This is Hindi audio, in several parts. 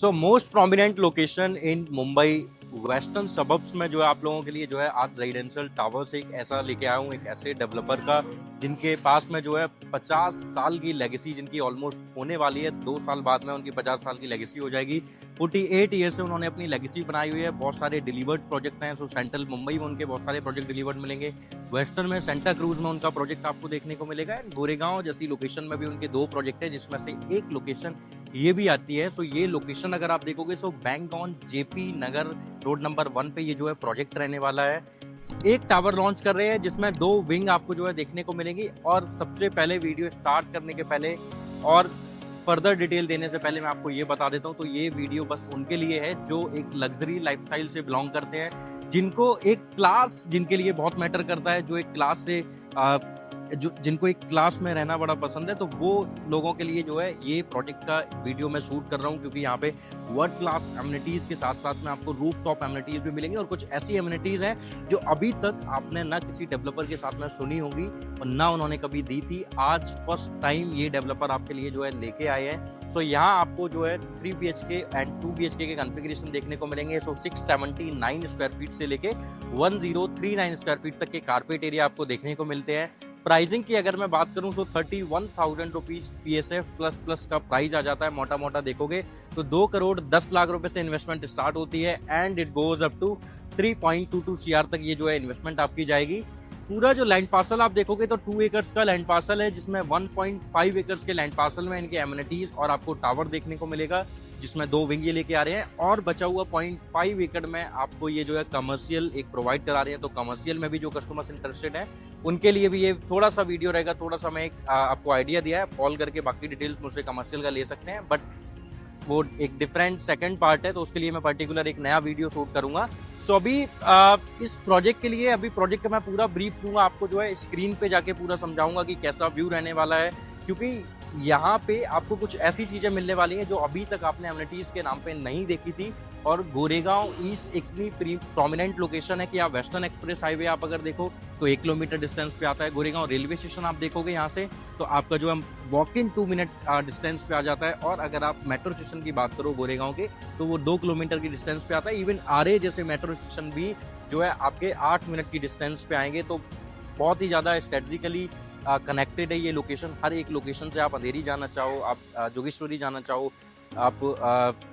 So most prominent location in Mumbai western suburbs में जो है आप लोगों के लिए जो है आज रेजिडेंशियल टावर्स एक ऐसा लेके आया हूँ, एक ऐसे डेवलपर का जिनके पास में जो है 50 साल की लेगेसी जिनकी ऑलमोस्ट होने वाली है। 2 साल बाद में उनकी 50 साल की लेगेसी हो जाएगी। 48 ईयर से उन्होंने अपनी लेगेसी बनाई हुई है। बहुत सारे डिलीवर्ड प्रोजेक्ट हैं। सो सेंट्रल मुंबई में उनके बहुत सारे प्रोजेक्ट डिलीवर्ड मिलेंगे। वेस्टर्न में सेंटा क्रूज में उनका प्रोजेक्ट आपको देखने को मिलेगा। गोरेगांव जैसी लोकेशन में भी उनके 2 प्रोजेक्ट है, जिसमें से एक लोकेशन ये भी आती है। सो ये लोकेशन अगर आप देखोगे so bank on JP Nagar road number 1 पे ये जो है प्रोजेक्ट रहने वाला है। एक टावर लॉन्च कर रहे हैं जिसमें 2 विंग आपको जो है देखने को मिलेंगी। और सबसे पहले वीडियो स्टार्ट करने के पहले और फर्दर डिटेल देने से पहले मैं आपको ये बता देता हूँ, तो ये वीडियो बस उनके लिए है जो एक लग्जरी लाइफस्टाइल से बिलोंग करते हैं, जिनको एक क्लास जिनके लिए बहुत मैटर करता है, जो एक क्लास से जो जिनको एक क्लास में रहना बड़ा पसंद है, तो वो लोगों के लिए जो है ये प्रोजेक्ट का वीडियो मैं शूट कर रहा हूँ। क्योंकि यहाँ पे वर्ल्ड क्लास एमिनिटीज के साथ साथ में आपको रूफ टॉप एमिनिटीज भी मिलेंगी और कुछ ऐसी एमिनिटीज हैं जो अभी तक आपने ना किसी डेवलपर के साथ में सुनी होंगी और ना उन्होंने कभी दी थी। आज फर्स्ट टाइम ये डेवलपर आपके लिए जो है लेके आए हैं। सो यहाँ आपको जो है 3 BHK एंड 2 BHK के कॉन्फ़िगरेशन देखने को मिलेंगे। सो 679 स्क्वायर फीट से लेके 1039 स्क्वायर फीट तक के कारपेट एरिया आपको देखने को मिलते हैं। प्राइसिंग की अगर मैं बात करूं तो 31,000 रुपीज PSF प्लस प्लस का प्राइस आ जाता है। मोटा मोटा देखोगे तो 2 करोड़ 10 लाख रुपए से इन्वेस्टमेंट स्टार्ट होती है and it goes up to 3.22 CR तक ये जो है इन्वेस्टमेंट आपकी जाएगी। पूरा जो लैंड पार्सल आप देखोगे तो 2 एकर्स का लैंड पार्सल है, जिसमें 1.5 एकर्स के लैंड पार्सल में इनके एमिनिटीज और आपको टावर देखने को मिलेगा, जिसमें 2 विंग ये लेके आ रहे हैं। और बचा हुआ 0.5 एकड़ में आपको ये जो है कमर्शियल एक प्रोवाइड करा रहे हैं। तो कमर्शियल में भी जो कस्टमर्स इंटरेस्टेड हैं उनके लिए भी ये थोड़ा सा वीडियो रहेगा। थोड़ा सा मैं एक आपको आइडिया दिया है, कॉल करके बाकी डिटेल्स मुझसे कमर्शियल का ले सकते हैं, बट वो एक डिफरेंट सेकंड पार्ट है, तो उसके लिए मैं पर्टिकुलर एक नया वीडियो शूट करूंगा। सो अभी इस प्रोजेक्ट के लिए अभी प्रोजेक्ट का मैं पूरा ब्रीफ दूंगा आपको, जो है स्क्रीन पे जाके पूरा समझाऊंगा कि कैसा व्यू रहने वाला है। क्योंकि यहाँ पे आपको कुछ ऐसी चीजें मिलने वाली हैं जो अभी तक आपने एमिनिटीज के नाम पे नहीं देखी थी। और गोरेगांव ईस्ट इतनी प्रोमिनेंट लोकेशन है कि आप वेस्टर्न एक्सप्रेस हाईवे आप अगर देखो तो 1 किलोमीटर डिस्टेंस पे आता है। गोरेगांव रेलवे स्टेशन आप देखोगे यहाँ से तो आपका जो है वॉक इन 2 मिनट डिस्टेंस पे आ जाता है। और अगर आप मेट्रो स्टेशन की बात करो गोरेगांव के तो वो 2 किलोमीटर की डिस्टेंस पे आता है। इवन आरए जैसे मेट्रो स्टेशन भी जो है आपके 8 मिनट की डिस्टेंस पे आएंगे। तो बहुत ही ज़्यादा स्ट्रेटेजिकली कनेक्टेड है ये लोकेशन। हर एक लोकेशन से आप अंधेरी जाना चाहो, आप जोगेश्वरी जाना चाहो, आप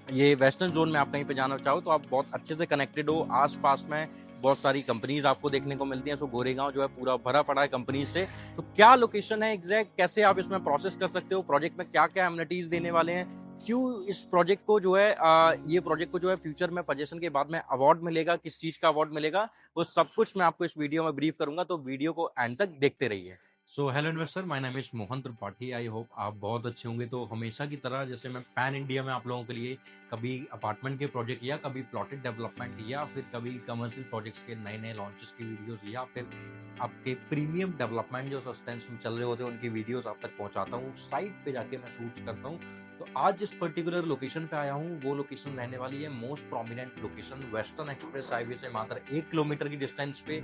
ये वेस्टर्न जोन में आप कहीं पे जाना चाहो तो आप बहुत अच्छे से कनेक्टेड हो। आसपास में बहुत सारी कंपनीज आपको देखने को मिलती हैं। सो गोरेगांव जो है पूरा भरा पड़ा है कंपनीज से। तो क्या लोकेशन है एग्जैक्ट, कैसे आप इसमें प्रोसेस कर सकते हो, प्रोजेक्ट में क्या क्या एमिनिटीज देने वाले हैं, क्यों इस प्रोजेक्ट को जो है ये प्रोजेक्ट को जो है फ्यूचर में पोजीशन के बाद में अवार्ड मिलेगा, किस चीज का अवार्ड मिलेगा, वो सब कुछ मैं आपको इस वीडियो में ब्रीफ करूंगा। तो वीडियो को एंड तक देखते रहिए। So hello investor, my name is Mohan Tripathi. I hope आप बहुत अच्छे होंगे। तो हमेशा की तरह जैसे मैं पैन इंडिया में आप लोगों के लिए कभी अपार्टमेंट के प्रोजेक्ट या कभी प्लॉटेड डेवलपमेंट या फिर कभी कमर्शियल प्रोजेक्ट्स के नए नए लॉन्चेस की वीडियोस या फिर आपके प्रीमियम डेवलपमेंट जो सस्टेंस में चल रहे होते हैं उनकी वीडियोस आप तक पहुंचाता हूँ। साइट पे जाके मैं शूट करता हूँ। तो आज जिस पर्टिकुलर लोकेशन पे आया हूँ वो लोकेशन रहने वाली है most prominent location western express highway से मात्र 1 किलोमीटर की डिस्टेंस पे,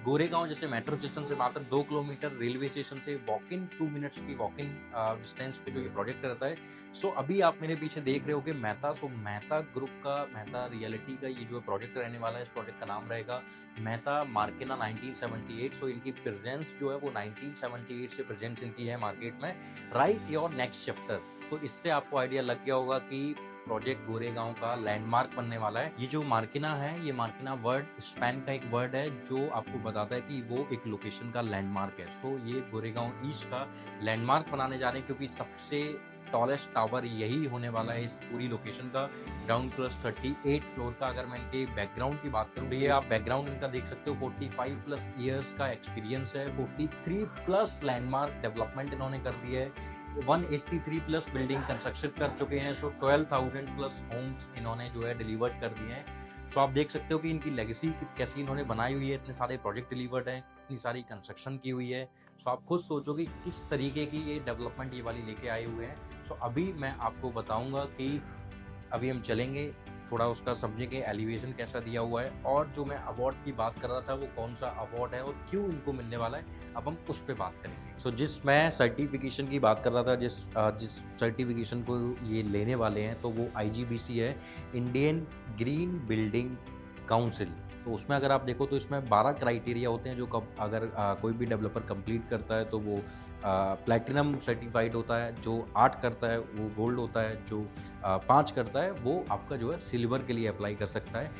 गोरेगांव जैसे मेट्रो स्टेशन से मात्र 2 किलोमीटर, रेलवे स्टेशन से वॉक इन 2 मिनट्स की वॉक इन डिस्टेंस पे जो ये प्रोजेक्ट रहता है। सो अभी आप मेरे पीछे देख रहे हो कि मेहता, सो मेहता ग्रुप का, मेहता रियलिटी का ये जो प्रोजेक्ट रहने वाला है, इस प्रोजेक्ट का नाम रहेगा मेहता मार्केना 1978। सो इनकी प्रेजेंस जो है वो 1978 से प्रेजेंस इनकी है मार्केट में। Write your next chapter. So इससे आपको आइडिया लग गया होगा कि प्रोजेक्ट गोरेगांव का लैंडमार्क बनने वाला है। ये जो मार्किना है, ये मार्किना वर्ड स्पेन का एक वर्ड है जो आपको बताता है कि वो एक लोकेशन का लैंडमार्क है। सो ये गोरेगांव ईस्ट का लैंडमार्क बनाने जा रहे हैं, क्योंकि सबसे टॉलेस्ट टावर यही होने वाला है इस पूरी लोकेशन का, ग्राउंड प्लस 38 फ्लोर का। अगर मैं इनके बैकग्राउंड की बात करूं तो ये आप बैकग्राउंड इनका देख सकते हो। 45 प्लस ईयर्स का एक्सपीरियंस है, 43 प्लस लैंडमार्क डेवलपमेंट इन्होंने कर दी है, 183 प्लस बिल्डिंग कंस्ट्रक्शन कर चुके हैं। सो 12,000 प्लस होम्स इन्होंने जो है डिलीवर्ड कर दिए हैं। सो आप देख सकते हो कि इनकी लेगेसी कैसी इन्होंने बनाई हुई है। इतने सारे प्रोजेक्ट डिलीवर्ड हैं, इतनी सारी कंस्ट्रक्शन की हुई है। सो आप खुद सोचो कि किस तरीके की ये डेवलपमेंट ये वाली लेके आए हुए हैं। सो अभी मैं आपको बताऊंगा कि अभी हम चलेंगे थोड़ा उसका समझेंगे एलिवेशन कैसा दिया हुआ है, और जो मैं अवार्ड की बात कर रहा था वो कौन सा अवार्ड है और क्यों इनको मिलने वाला है, अब हम उस पर बात करेंगे। सो जिस मैं सर्टिफिकेशन की बात कर रहा था, जिस सर्टिफिकेशन को ये लेने वाले हैं, तो वो IGBC है, इंडियन ग्रीन बिल्डिंग काउंसिल। तो उसमें अगर आप देखो तो इसमें 12 क्राइटेरिया होते हैं, जो कब अगर कोई भी डेवलपर कंप्लीट करता है तो वो प्लैटिनम सर्टिफाइड होता है, जो 8 करता है वो गोल्ड होता है, जो 5 करता है वो आपका जो है सिल्वर के लिए अप्लाई कर सकता है।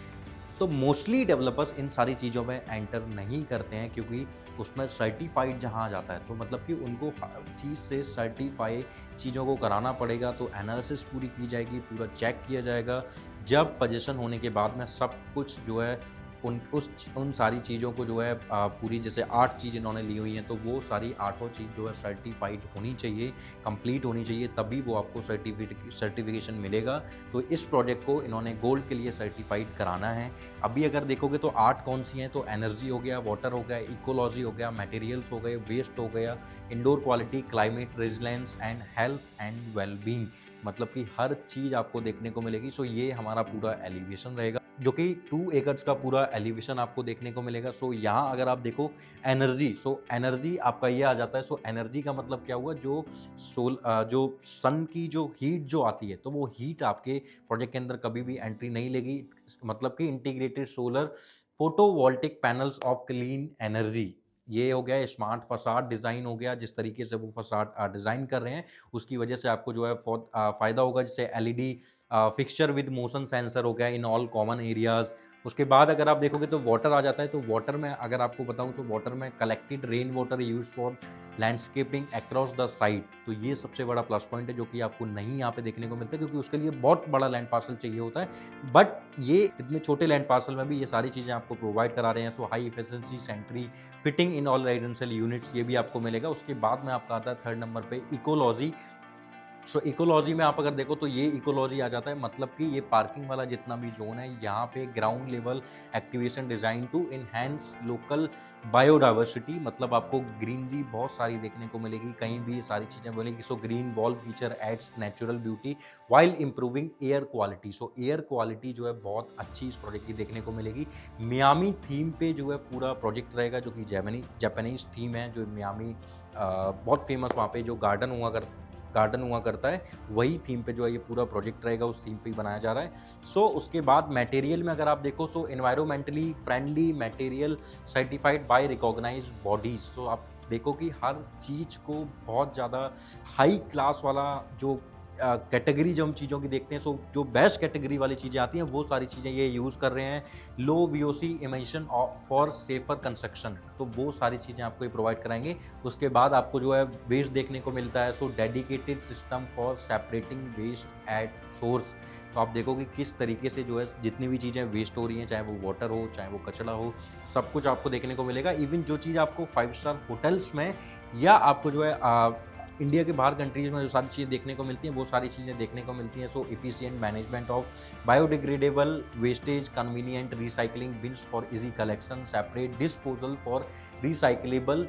तो मोस्टली डेवलपर्स इन सारी चीज़ों में एंटर नहीं करते हैं, क्योंकि उसमें सर्टिफाइड जहाँ आ जाता है तो मतलब कि उनको हर चीज़ से सर्टिफाई चीज़ों को कराना पड़ेगा। तो एनालिसिस पूरी की जाएगी, पूरा चेक किया जाएगा। जब पोजीशन होने के बाद में सब कुछ जो है उन सारी चीज़ों को जो है पूरी, जैसे 8 चीज़ इन्होंने ली हुई हैं, तो वो सारी 8 चीज़ जो है सर्टिफाइड होनी चाहिए, कंप्लीट होनी चाहिए, तभी वो आपको सर्टिफिकेशन मिलेगा। तो इस प्रोजेक्ट को इन्होंने गोल्ड के लिए सर्टिफाइड कराना है। अभी अगर देखोगे तो 8 कौन सी हैं, तो एनर्जी हो गया, वाटर हो गया, इकोलॉजी हो गया, मटेरियल्स हो गए, वेस्ट हो गया, indoor quality, climate resilience and health and wellbeing, मतलब कि हर चीज़ आपको देखने को मिलेगी। सो ये हमारा पूरा एलिवेशन रहेगा, जो कि 2 एकर्स का पूरा एलिवेशन आपको देखने को मिलेगा। सो यहाँ अगर आप देखो एनर्जी, सो एनर्जी आपका ये आ जाता है। सो एनर्जी का मतलब क्या हुआ, जो सन की जो हीट जो आती है, तो वो हीट आपके प्रोजेक्ट के अंदर कभी भी एंट्री नहीं लेगी। मतलब कि integrated solar photovoltaic panels of clean energy, ये हो गया। स्मार्ट फसाड डिज़ाइन हो गया, जिस तरीके से वो फसाड डिज़ाइन कर रहे हैं उसकी वजह से आपको जो है बहुत फ़ायदा होगा। जैसे LED fixture with motion sensor हो गया इन ऑल कॉमन एरियाज़। उसके बाद अगर आप देखोगे तो वाटर आ जाता है। तो वाटर में अगर आपको बताऊं तो वाटर में collected rain water use for landscaping across the site, तो ये सबसे बड़ा प्लस पॉइंट है, जो कि आपको नहीं यहाँ पे देखने को मिलता, क्योंकि उसके लिए बहुत बड़ा लैंड पार्सल चाहिए होता है। बट ये इतने छोटे लैंड पार्सल में भी ये सारी चीज़ें आपको प्रोवाइड करा रहे हैं। So high efficiency sanitary fitting in all residential units, ये भी आपको मिलेगा। उसके बाद में आपका आता है 3rd नंबर पे इकोलॉजी। सो इकोलॉजी में आप अगर देखो तो ये इकोलॉजी आ जाता है, मतलब कि ये पार्किंग वाला जितना भी जोन है, यहाँ पे ground level activation design to enhance local biodiversity, मतलब आपको ग्रीनरी बहुत सारी देखने को मिलेगी, कहीं भी सारी चीज़ें मिलेगी। So green wall feature adds natural beauty while improving air quality. So air quality जो है बहुत अच्छी इस प्रोजेक्ट की देखने को मिलेगी। मियामी थीम पे जो है पूरा प्रोजेक्ट रहेगा, जो कि जापानीज थीम है, जो मियामी बहुत फेमस, वहाँ पे जो गार्डन हुआ करता है, वही थीम पे जो है ये पूरा प्रोजेक्ट रहेगा, उस थीम पे ही बनाया जा रहा है। सो उसके बाद मटेरियल में अगर आप देखो, so environmentally friendly material certified by recognised bodies. So आप देखो कि हर चीज़ को बहुत ज़्यादा हाई क्लास वाला जो कैटेगरी जो हम चीज़ों की देखते हैं, सो जो बेस्ट कैटेगरी वाली चीज़ें आती हैं वो सारी चीज़ें ये यूज़ कर रहे हैं। लो VOC emission for safer construction, तो वो सारी चीज़ें आपको ये प्रोवाइड कराएंगे। उसके बाद आपको जो है वेस्ट देखने को मिलता है। So dedicated system for separating waste at source, तो आप देखोगे किस तरीके से जो है जितनी भी चीज़ें वेस्ट हो रही हैं, चाहे वो वाटर हो चाहे वो कचरा हो, सब कुछ आपको देखने को मिलेगा। इवन जो चीज़ आपको 5 स्टार होटल्स में या आपको जो है इंडिया के बाहर कंट्रीज में जो सारी चीज़ें देखने को मिलती हैं, वो सारी चीज़ें देखने को मिलती हैं। So efficient management of biodegradable wastage, convenient recycling bins for easy collection, separate disposal for recyclable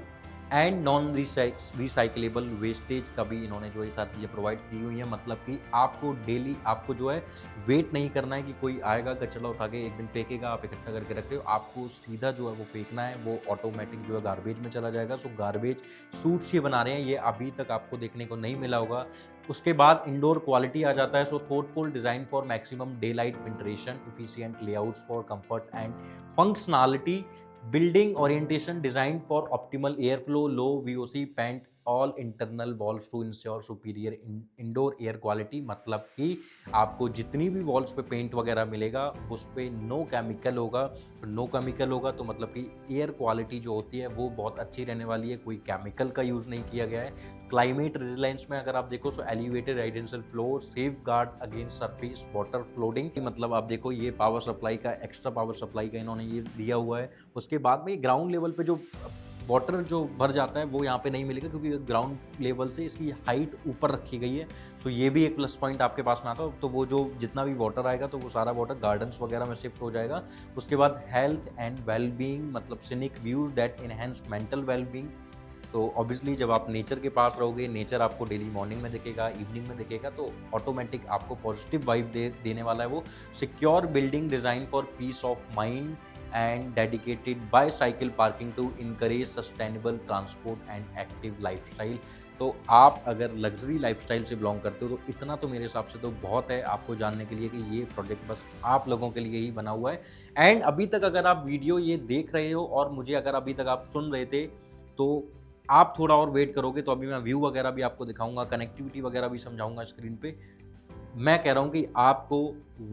and non recyclable wastage का भी इन्होंने जो ये सारी चीज़ें प्रोवाइड की हुई है। मतलब कि आपको डेली आपको जो है वेट नहीं करना है कि कोई आएगा कचरा उठा के एक दिन फेंकेगा, आप इकट्ठा करके रख रहे हो, आपको सीधा जो है वो फेंकना है, वो ऑटोमेटिक जो है गार्बेज में चला जाएगा। सो गार्बेज सूट्स ये बना रहे हैं, ये अभी तक आपको देखने को नहीं मिला होगा। उसके बाद इंडोर क्वालिटी आ जाता है। So thoughtful design for maximum daylight penetration, efficient layouts for comfort and functionality, building orientation design for optimal airflow, low VOC paint all internal walls to ensure superior indoor air quality, मतलब कि आपको जितनी भी वॉल्स पे पेंट वगैरह मिलेगा उस पर नो केमिकल होगा। नो केमिकल होगा तो मतलब कि एयर क्वालिटी जो होती है वो बहुत अच्छी रहने वाली है, कोई केमिकल का यूज़ नहीं किया गया है। क्लाइमेट रेजिलेंस में अगर आप देखो, so elevated residential floor safeguard against surface water flooding, मतलब आप देखो ये पावर सप्लाई का, एक्स्ट्रा पावर सप्लाई का इन्होंने ये दिया हुआ है। उसके बाद में ग्राउंड लेवल पे जो वाटर जो भर जाता है वो यहाँ पे नहीं मिलेगा, क्योंकि ग्राउंड लेवल से इसकी हाइट ऊपर रखी गई है। तो ये भी एक प्लस पॉइंट आपके पास में आता है। तो वो जो जितना भी वाटर आएगा तो वो सारा वाटर गार्डन्स वगैरह में शिफ्ट हो जाएगा। उसके बाद हेल्थ एंड वेलबींग, मतलब scenic views that enhance mental wellbeing, तो ऑब्वियसली जब आप नेचर के पास रहोगे, नेचर आपको डेली मॉर्निंग में दिखेगा, इवनिंग में दिखेगा, तो ऑटोमेटिक आपको पॉजिटिव वाइब देने वाला है वो। Secure building design for peace of mind and dedicated bicycle parking to encourage sustainable transport and active lifestyle. तो आप अगर लग्जरी लाइफस्टाइल से बिलोंग करते हो तो इतना तो मेरे हिसाब से तो बहुत है आपको जानने के लिए कि ये प्रोजेक्ट बस आप लोगों के लिए ही बना हुआ है। एंड अभी तक अगर आप वीडियो ये देख रहे हो और मुझे अगर अभी तक आप सुन रहे थे, तो आप थोड़ा और वेट करोगे तो अभी मैं व्यू वगैरह भी आपको दिखाऊंगा, कनेक्टिविटी वगैरह भी समझाऊंगा स्क्रीन पे। मैं कह रहा हूं कि आपको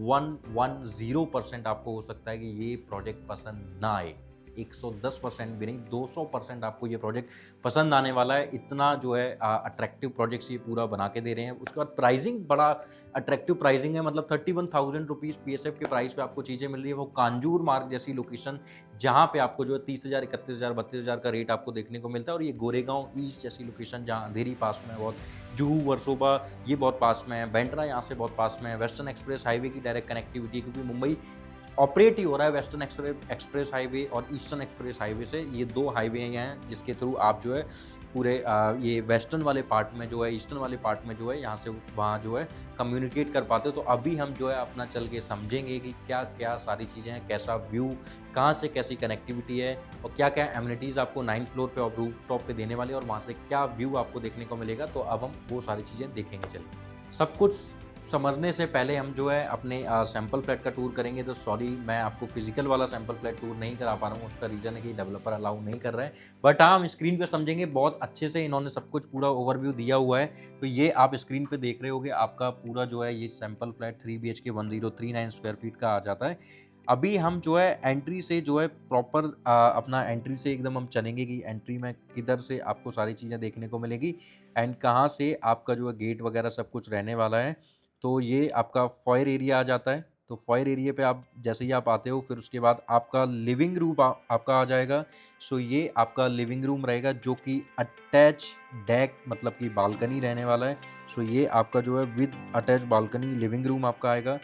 110% आपको हो सकता है कि ये प्रोजेक्ट पसंद ना आए, 110% भी नहीं, 200% आपको ये प्रोजेक्ट पसंद आने वाला है। इतना जो है अट्रैक्टिव प्रोजेक्ट्स ये पूरा बना के दे रहे हैं। उसके बाद प्राइसिंग बड़ा अट्रैक्टिव प्राइसिंग है, मतलब 31,000 रुपीज़ PSF के प्राइस पे आपको चीज़ें मिल रही है। वो कांजूर मार्ग जैसी लोकेशन जहाँ पे आपको जो है 30,000, 31,000, 32,000 का रेट आपको देखने को मिलता है। और ये गोरेगांव ईस्ट जैसी लोकेशन जहाँ अंधेरी पास में है बहुत, जुहू वर्सोवा ये बहुत पास में है, बैंड्रा यहाँ से बहुत पास में है, वेस्टर्न एक्सप्रेस हाईवे की डायरेक्ट कनेक्टिविटी, क्योंकि मुंबई ऑपरेट ही हो रहा है वेस्टर्न एक्सप्रेस हाईवे और ईस्टर्न एक्सप्रेस हाईवे से। ये 2 हाईवे हैं जिसके थ्रू आप जो है पूरे ये वेस्टर्न वाले पार्ट में जो है, ईस्टर्न वाले पार्ट में जो है यहाँ से वहाँ जो है कम्युनिकेट कर पाते हो। तो अभी हम जो है अपना चल के समझेंगे कि क्या क्या सारी चीज़ें हैं, कैसा व्यू, कहाँ से कैसी कनेक्टिविटी है और क्या क्या एमिनिटीज़ आपको 9th फ्लोर पे और रूफ टॉप पे देने वाले, और वहाँ से क्या व्यू आपको देखने को मिलेगा। तो अब हम वो सारी चीज़ें देखेंगे। चलिए, सब कुछ समझने से पहले हम जो है अपने सैंपल फ्लैट का टूर करेंगे। तो सॉरी, मैं आपको फिजिकल वाला सैंपल फ्लैट टूर नहीं करा पा रहा हूँ। उसका रीज़न है कि डेवलपर अलाउ नहीं कर रहा है, बट हाँ हम स्क्रीन पे समझेंगे बहुत अच्छे से। इन्होंने सब कुछ पूरा ओवरव्यू दिया हुआ है। तो ये आप स्क्रीन पे देख रहे होगे, आपका पूरा जो है ये sample flat 3 BHK 1039 square feet का आ जाता है। अभी हम जो है एंट्री से जो है प्रॉपर अपना एंट्री से एकदम हम चलेंगे कि एंट्री में किधर से आपको सारी चीज़ें देखने को मिलेगी एंड कहाँ से आपका जो है गेट वगैरह सब कुछ रहने वाला है। तो ये आपका फॉयर एरिया आ जाता है। तो फॉयर एरिया पे आप जैसे ही आप आते हो, फिर उसके बाद आपका लिविंग रूम आपका आ जाएगा। सो ये आपका लिविंग रूम रहेगा जो कि अटैच डेक मतलब कि बालकनी रहने वाला है। सो ये आपका जो है with attach balcony living room आपका आएगा।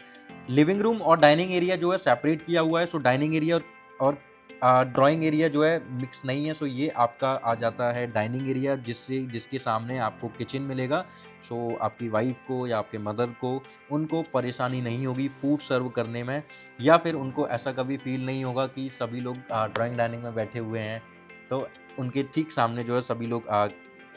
लिविंग रूम और डाइनिंग एरिया जो है सेपरेट किया हुआ है। सो डाइनिंग एरिया और ड्राइंग एरिया जो है मिक्स नहीं है। सो ये आपका आ जाता है डाइनिंग एरिया जिसके सामने आपको किचन मिलेगा। सो आपकी वाइफ को या आपके मदर को उनको परेशानी नहीं होगी फूड सर्व करने में, या फिर उनको ऐसा कभी फील नहीं होगा कि सभी लोग ड्राइंग डाइनिंग में बैठे हुए हैं तो उनके ठीक सामने जो है सभी लोग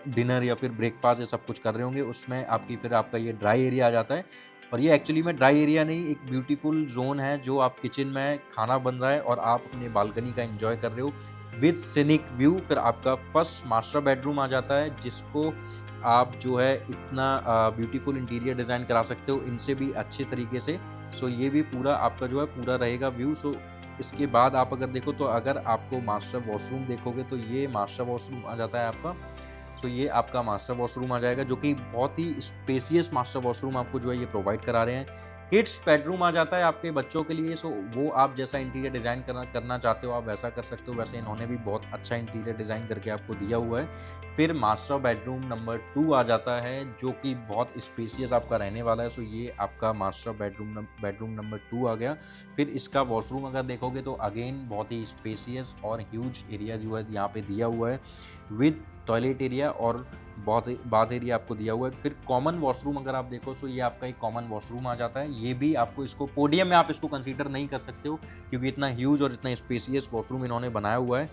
डिनर या फिर ब्रेकफास्ट ये सब कुछ कर रहे होंगे। उसमें आपका ये ड्राई एरिया आ जाता है। और ये एक्चुअली में ड्राई एरिया नहीं, एक ब्यूटीफुल जोन है जो आप किचन में खाना बन रहा है और आप अपने बालकनी का एंजॉय कर रहे हो विद सीनिक व्यू। फिर आपका फर्स्ट मास्टर बेडरूम आ जाता है जिसको आप जो है इतना ब्यूटीफुल इंटीरियर डिज़ाइन करा सकते हो इनसे भी अच्छे तरीके से। सो ये भी पूरा आपका जो है पूरा रहेगा व्यू। सो इसके बाद आप अगर देखो तो अगर आपको मास्टर वॉशरूम देखोगे तो ये मास्टर वॉशरूम आ जाता है आपका। सो ये आपका मास्टर वॉशरूम आ जाएगा जो कि बहुत ही स्पेसियस मास्टर वॉशरूम आपको जो है ये प्रोवाइड करा रहे हैं। किड्स बेडरूम आ जाता है आपके बच्चों के लिए। सो वो आप जैसा इंटीरियर डिज़ाइन करना चाहते हो आप वैसा कर सकते हो। वैसे इन्होंने भी बहुत अच्छा इंटीरियर डिज़ाइन करके आपको दिया हुआ है। फिर मास्टर बेडरूम नंबर 2 आ जाता है जो कि बहुत स्पेसियस आपका रहने वाला है। सो ये आपका मास्टर बेडरूम नंबर 2 आ गया। फिर इसका वॉशरूम अगर देखोगे तो अगेन बहुत ही स्पेसियस और ह्यूज एरिया जो है यहाँ पे दिया हुआ है विद टॉयलेट एरिया और बहुत बाथ एरिया आपको दिया हुआ है। फिर कॉमन वॉशरूम अगर आप देखो तो ये आपका एक कॉमन वॉशरूम आ जाता है। ये भी आपको इसको पोडियम में आप इसको कंसीडर नहीं कर सकते हो क्योंकि इतना ह्यूज और इतना स्पेसियस वॉशरूम इन्होंने बनाया हुआ है।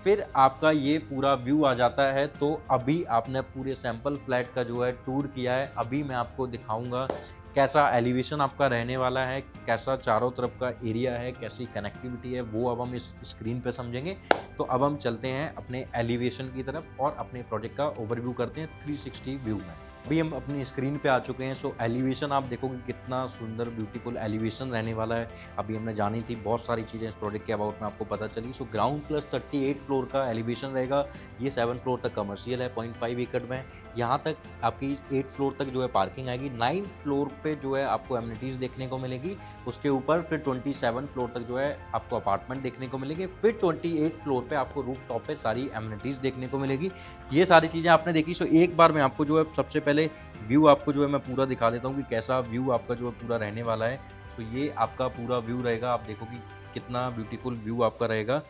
फिर आपका ये पूरा व्यू आ जाता है। तो अभी आपने पूरे सैंपल फ्लैट का जो है टूर किया है। अभी मैं आपको दिखाऊंगा कैसा एलिवेशन आपका रहने वाला है, कैसा चारों तरफ का एरिया है, कैसी कनेक्टिविटी है, वो अब हम इस स्क्रीन पे समझेंगे। तो अब हम चलते हैं अपने एलिवेशन की तरफ और अपने प्रोजेक्ट का ओवरव्यू करते हैं 360 व्यू में। अभी हम अपनी स्क्रीन पे आ चुके हैं। सो एलिवेशन आप देखोगे कितना सुंदर ब्यूटीफुल एलिवेशन रहने वाला है। अभी हमने जानी थी बहुत सारी चीज़ें इस प्रोजेक्ट के अबाउट में आपको पता चली। सो ग्राउंड प्लस 38 फ्लोर का एलिवेशन रहेगा। ये 7 फ्लोर तक कमर्शियल है 0.5 एकड़ में। यहाँ तक आपकी 8 फ्लोर तक जो है पार्किंग आएगी। 9th फ्लोर पे जो है आपको एमिनिटीज़ देखने को मिलेगी। उसके ऊपर फिर 27 फ्लोर तक जो है आपको अपार्टमेंट देखने को मिलेगी। फिर 28 फ्लोर पे आपको रूफ टॉप पे सारी एमिनिटीज़ देखने को मिलेगी। ये सारी चीज़ें आपने देखी। सो एक बार मैं आपको जो है सबसे पहले व्यू आपको जो है मैं पूरा दिखा देता हूँ कि कैसा व्यू आपका जो है पूरा रहने वाला है। सो ये आपका पूरा व्यू रहेगा। आप देखो कि कितना ब्यूटीफुल व्यू आपका रहेगा।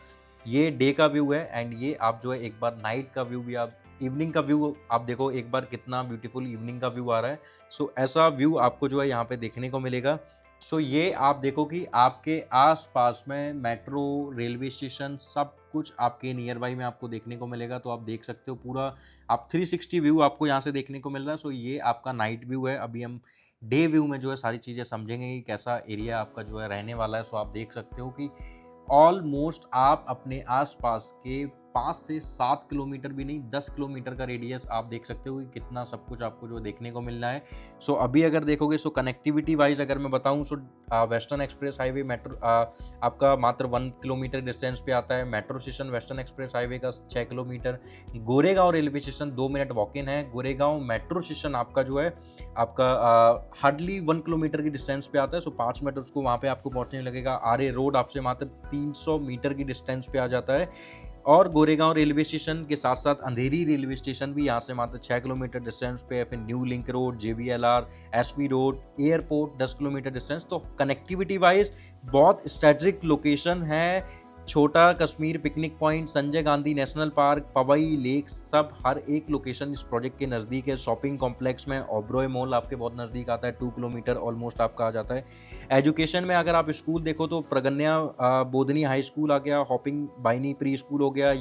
ये डे का व्यू है एंड ये आप जो है एक बार नाइट का व्यू भी आप इवनिंग का व्यू आप देखो एक बार कितना ब्यूटीफुल इवनिंग का व्यू आ रहा है। सो ऐसा व्यू आपको जो है यहाँ पे देखने को मिलेगा। सो ये आप देखो कि आपके आस-पास में मेट्रो, रेलवे स्टेशन सब कुछ आपके नियर बाय में आपको देखने को मिलेगा। तो आप देख सकते हो पूरा आप 360 व्यू आपको यहाँ से देखने को मिल रहा है। सो ये आपका नाइट व्यू है। अभी हम डे व्यू में जो है सारी चीज़ें समझेंगे कि कैसा एरिया आपका जो है रहने वाला है। सो आप देख सकते हो कि ऑलमोस्ट आप अपने आस-पास के 5 से 7 किलोमीटर भी नहीं 10 किलोमीटर का रेडियस आप देख सकते हो कि कितना सब कुछ आपको जो देखने को मिल रहा है। सो अभी अगर देखोगे सो कनेक्टिविटी वाइज़ अगर मैं बताऊँ so western express highway metro आपका मात्र 1 किलोमीटर डिस्टेंस पे आता है। Metro station western express highway का 6 kilometre. Goregaon railway station 2 minute walk in है। गोरेगाँव मेट्रो स्टेशन आपका जो है आपका हार्डली 1 किलोमीटर की डिस्टेंस पे आता है। सो 5 मिनट उसको वहाँ पे आपको पहुँचने लगेगा। आरे रोड आपसे मात्र 300 मीटर की डिस्टेंस पे आ जाता है। और गोरेगाँव रेलवे स्टेशन के साथ-साथ अंधेरी रेलवे स्टेशन भी यहाँ से मात्र 6 किलोमीटर डिस्टेंस पे है। फिर new link road, JVLR, SV road, airport 10 kilometre distance. तो कनेक्टिविटी वाइज़ बहुत स्ट्रैटेजिक लोकेशन है। छोटा Kashmir picnic point, Sanjay Gandhi national park, Powai lake सब हर एक लोकेशन इस प्रोजेक्ट के नज़दीक है। शॉपिंग कॉम्प्लेक्स में ओबरॉय मॉल आपके बहुत नज़दीक आता है, 2 किलोमीटर ऑलमोस्ट आपका आ जाता है। एजुकेशन में अगर आप स्कूल देखो तो प्रगन्या बोधनी हाई स्कूल आ गया, हॉपिंग बाइनी प्री स्कूल हो गया,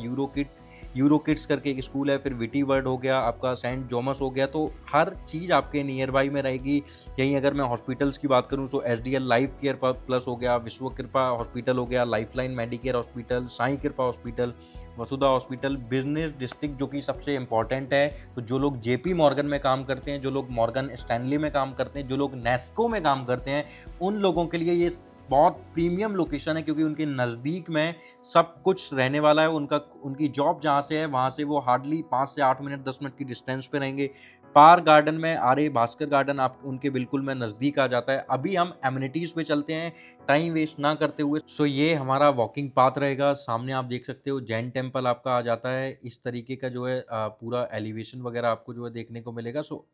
यूरो किड्स करके एक स्कूल है, फिर विटी वर्ल्ड हो गया, आपका सेंट जॉमस हो गया। तो हर चीज़ आपके नियर बाई में रहेगी। यहीं अगर मैं हॉस्पिटल्स की बात करूँ तो एचडीएल लाइफ केयर प्लस हो गया, विश्व कृपा हॉस्पिटल हो गया, लाइफलाइन मेडिकेयर हॉस्पिटल, साईं कृपा हॉस्पिटल, वसुधा हॉस्पिटल, बिजनेस डिस्ट्रिक्ट जो कि सबसे इंपॉर्टेंट है। तो जो लोग जेपी मॉर्गन में काम करते हैं, जो लोग मॉर्गन स्टैनली में काम करते हैं, जो लोग नेस्को में काम करते हैं, उन लोगों के लिए ये बहुत प्रीमियम लोकेशन है क्योंकि उनके नज़दीक में सब कुछ रहने वाला है। उनकी जॉब जहाँ से है वहाँ से वो हार्डली 5 से 8 मिनट 10 मिनट की डिस्टेंस पे रहेंगे। पार्क गार्डन में आर्य भास्कर गार्डन आप उनके बिल्कुल में नज़दीक आ जाता है। अभी हम एमिनिटीज़ पे चलते हैं टाइम वेस्ट ना करते हुए। सो ये हमारा वॉकिंग पाथ रहेगा। सामने आप देख सकते हो जैन टेम्पल आपका आ जाता है। इस तरीके का जो है पूरा एलिवेशन वगैरह आपको जो है देखने को मिलेगा। सो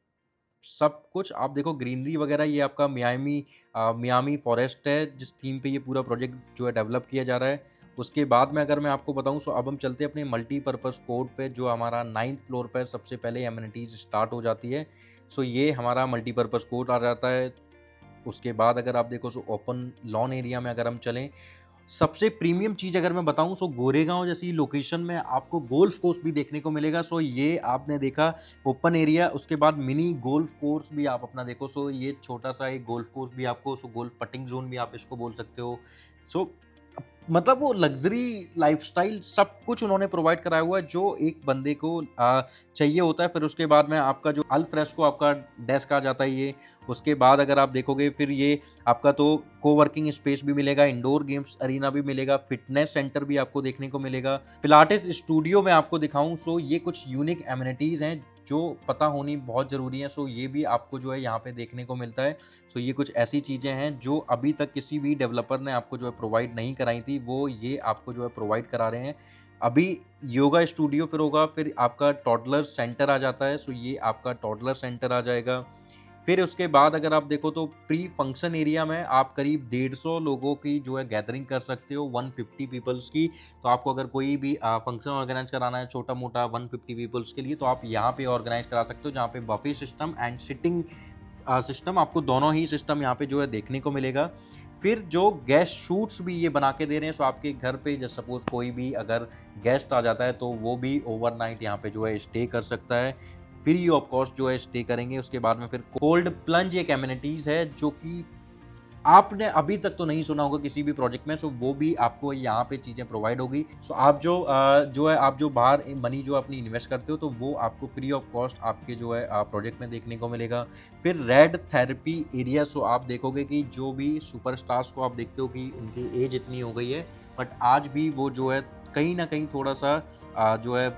सब कुछ आप देखो ग्रीनरी वगैरह ये आपका मियामी फॉरेस्ट है जिस थीम पे ये पूरा प्रोजेक्ट जो है डेवलप किया जा रहा है। उसके बाद में अगर मैं आपको बताऊं सो अब हम चलते हैं अपने मल्टीपर्पज़ कोर्ट पे जो हमारा 9th फ्लोर पर सबसे पहले एमिनिटीज़ स्टार्ट हो जाती है। सो ये हमारा मल्टीपर्पज़ कोर्ट आ जाता है। उसके बाद अगर आप देखो सो ओपन लॉन एरिया में अगर हम चलें, सबसे प्रीमियम चीज़ अगर मैं बताऊँ सो गोरेगाँव जैसी लोकेशन में आपको गोल्फ कोर्स भी देखने को मिलेगा। सो ये आपने देखा ओपन एरिया, उसके बाद मिनी गोल्फ कोर्स भी आप अपना देखो। सो ये छोटा-सा एक गोल्फ कोर्स भी आपको सो गोल्फ पटिंग ज़ोन भी आप इसको बोल सकते हो। सो मतलब वो लग्ज़री लाइफ़स्टाइल सब कुछ उन्होंने प्रोवाइड कराया हुआ है जो एक बंदे को चाहिए होता है। फिर उसके बाद में आपका जो अल फ्रेस्को आपका डेस्क आ जाता है ये। उसके बाद अगर आप देखोगे फिर ये आपका तो कोवर्किंग स्पेस भी मिलेगा, इंडोर गेम्स अरीना भी मिलेगा, फिटनेस सेंटर भी आपको देखने को मिलेगा। पिलाटेस स्टूडियो में आपको दिखाऊँ सो ये कुछ यूनिक एमिनिटीज़ हैं जो पता होनी बहुत ज़रूरी है। सो ये भी आपको जो है यहाँ पे देखने को मिलता है। सो ये कुछ ऐसी चीज़ें हैं जो अभी तक किसी भी डेवलपर ने आपको जो है प्रोवाइड नहीं कराई थी, वो ये आपको जो है प्रोवाइड करा रहे हैं। अभी योगा स्टूडियो फिर होगा, फिर आपका टॉडलर सेंटर आ जाता है। सो ये आपका टॉडलर सेंटर आ जाएगा। फिर उसके बाद अगर आप देखो तो प्री फंक्शन एरिया में आप करीब 150 लोगों की जो है गैदरिंग कर सकते हो, 150 पीपल्स की। तो आपको अगर कोई भी फंक्शन ऑर्गेनाइज कराना है छोटा मोटा 150 पीपल्स के लिए तो आप यहाँ पे ऑर्गेनाइज करा सकते हो, जहाँ पे buffet system and sitting system आपको दोनों ही सिस्टम यहाँ पे जो है देखने को मिलेगा। फिर जो गेस्ट शूट्स भी ये बना के दे रहे हैं, सो आपके घर पे जैसे सपोज कोई भी अगर गेस्ट आ जाता है तो वो भी ओवरनाइट यहाँ पे जो है स्टे कर सकता है, फ्री ऑफ कॉस्ट जो है स्टे करेंगे। उसके बाद में फिर कोल्ड प्लंज एक एमिनिटीज़ है जो कि आपने अभी तक तो नहीं सुना होगा किसी भी प्रोजेक्ट में। सो वो भी आपको यहाँ पे चीज़ें प्रोवाइड होगी। सो आप आप जो बाहर मनी जो अपनी इन्वेस्ट करते हो तो वो आपको फ्री ऑफ कॉस्ट आपके जो है प्रोजेक्ट में देखने को मिलेगा। फिर रेड थेरेपी एरिया, सो आप देखोगे कि जो भी सुपरस्टार्स को आप देखते हो कि उनकी एज इतनी हो गई है बट आज भी वो जो है कहीं ना कहीं थोड़ा सा जो है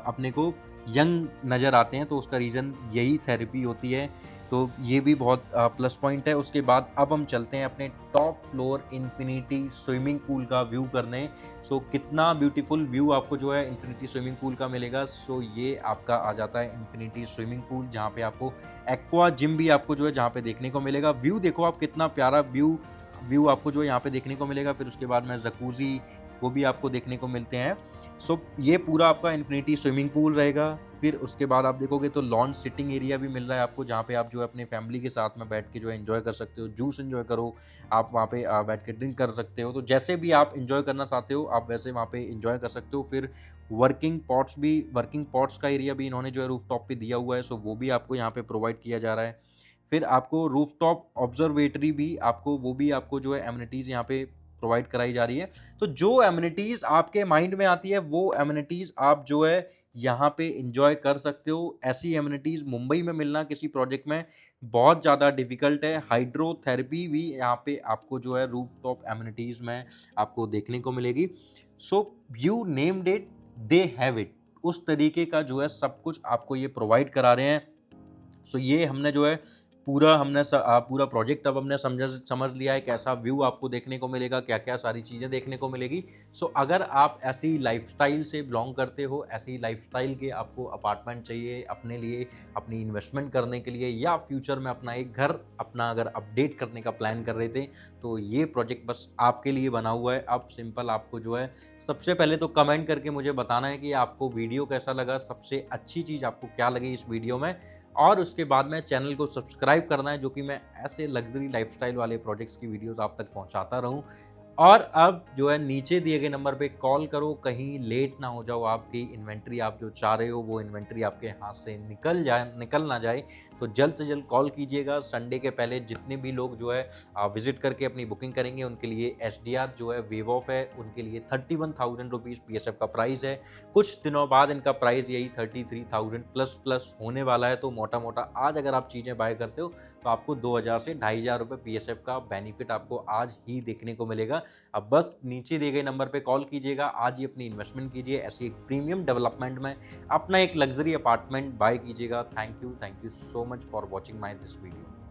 अपने को यंग नज़र आते हैं। तो उसका रीज़न यही थेरेपी होती है। तो ये भी बहुत प्लस पॉइंट है। उसके बाद अब हम चलते हैं अपने top floor infinity swimming pool का व्यू करने। सो कितना ब्यूटीफुल व्यू आपको जो है इन्फिनिटी स्विमिंग पूल का मिलेगा। सो ये आपका आ जाता है इन्फिनिटी स्विमिंग पूल, जहाँ पे आपको एक्वा जिम भी आपको जो है जहाँ पे देखने को मिलेगा। व्यू देखो आप कितना प्यारा व्यू आपको जो है यहाँ पे देखने को मिलेगा। फिर उसके बाद में जकूजी, वो भी आपको देखने को मिलते हैं। सो ये पूरा आपका इन्फिनिटी स्विमिंग पूल रहेगा। फिर उसके बाद आप देखोगे तो लॉन सिटिंग एरिया भी मिल रहा है आपको, जहाँ पे आप जो है अपने फैमिली के साथ में बैठ के जो है एंजॉय कर सकते हो, जूस एंजॉय करो, आप वहाँ पे बैठ के ड्रिंक कर सकते हो। तो जैसे भी आप एंजॉय करना चाहते हो आप वैसे वहाँ पे एंजॉय कर सकते हो। फिर वर्किंग पॉट्स का एरिया भी इन्होंने जो है रूफटॉप पे दिया हुआ है, सो वो भी आपको यहाँ पे प्रोवाइड किया जा रहा है। फिर आपको रूफटॉप ऑब्जर्वेटरी भी आपको जो है एमिनिटीज़ यहाँ पे प्रोवाइड कराई जा रही है। तो जो एमिनिटीज़ आपके माइंड में आती है वो एमिनिटीज़ आप जो है यहाँ पे एन्जॉय कर सकते हो। ऐसी एमिनिटीज़ मुंबई में मिलना किसी प्रोजेक्ट में बहुत ज़्यादा डिफ़िकल्ट है। हाइड्रोथेरेपी भी यहाँ पे आपको जो है रूफटॉप एमिनिटीज़ में आपको देखने को मिलेगी। So you named it, they have it. उस तरीके का जो है सब कुछ आपको ये प्रोवाइड करा रहे हैं। सो ये हमने जो है पूरा प्रोजेक्ट अब हमने समझ लिया है, कैसा व्यू आपको देखने को मिलेगा, क्या-क्या सारी चीज़ें देखने को मिलेगी। सो अगर आप ऐसी लाइफ़स्टाइल से बिलॉन्ग करते हो, ऐसी लाइफ़स्टाइल के आपको अपार्टमेंट चाहिए अपने लिए, अपनी इन्वेस्टमेंट करने के लिए, या फ्यूचर में अपना एक घर अपना अगर अपडेट करने का प्लान कर रहे थे, तो ये प्रोजेक्ट बस आपके लिए बना हुआ है। अब सिंपल आपको जो है सबसे पहले तो कमेंट करके मुझे बताना है कि आपको वीडियो कैसा लगा, सबसे अच्छी चीज़ आपको क्या लगी इस वीडियो में, और उसके बाद में चैनल को सब्सक्राइब करना है, जो कि मैं ऐसे लग्ज़री लाइफ़स्टाइल वाले प्रोजेक्ट्स की वीडियोज़ आप तक पहुँचाता रहूँ। और अब जो है नीचे दिए गए नंबर पे कॉल करो, कहीं लेट ना हो जाओ, आपकी इन्वेंट्री आप जो चाह रहे हो वो इन्वेंट्री आपके हाथ से निकल ना जाए। तो जल्द से जल्द कॉल कीजिएगा। संडे के पहले जितने भी लोग जो है विज़िट करके अपनी बुकिंग करेंगे उनके लिए एसडीआर जो है वेव ऑफ है, उनके लिए 31,000 रुपीज़ पीएसएफ का प्राइस है। कुछ दिनों बाद इनका प्राइस यही 33,000 प्लस होने वाला है। तो मोटा-मोटा आज अगर आप चीज़ें बाय करते हो तो आपको 2,000 से 2,500 रुपए पीएसएफ का बेनिफिट आपको आज ही देखने को मिलेगा। अब बस नीचे दिए गए नंबर पे कॉल कीजिएगा, आज ही अपनी इन्वेस्टमेंट कीजिए, ऐसी एक प्रीमियम डेवलपमेंट में अपना एक लग्जरी अपार्टमेंट बाय कीजिएगा। Thank you so much for watching my this video.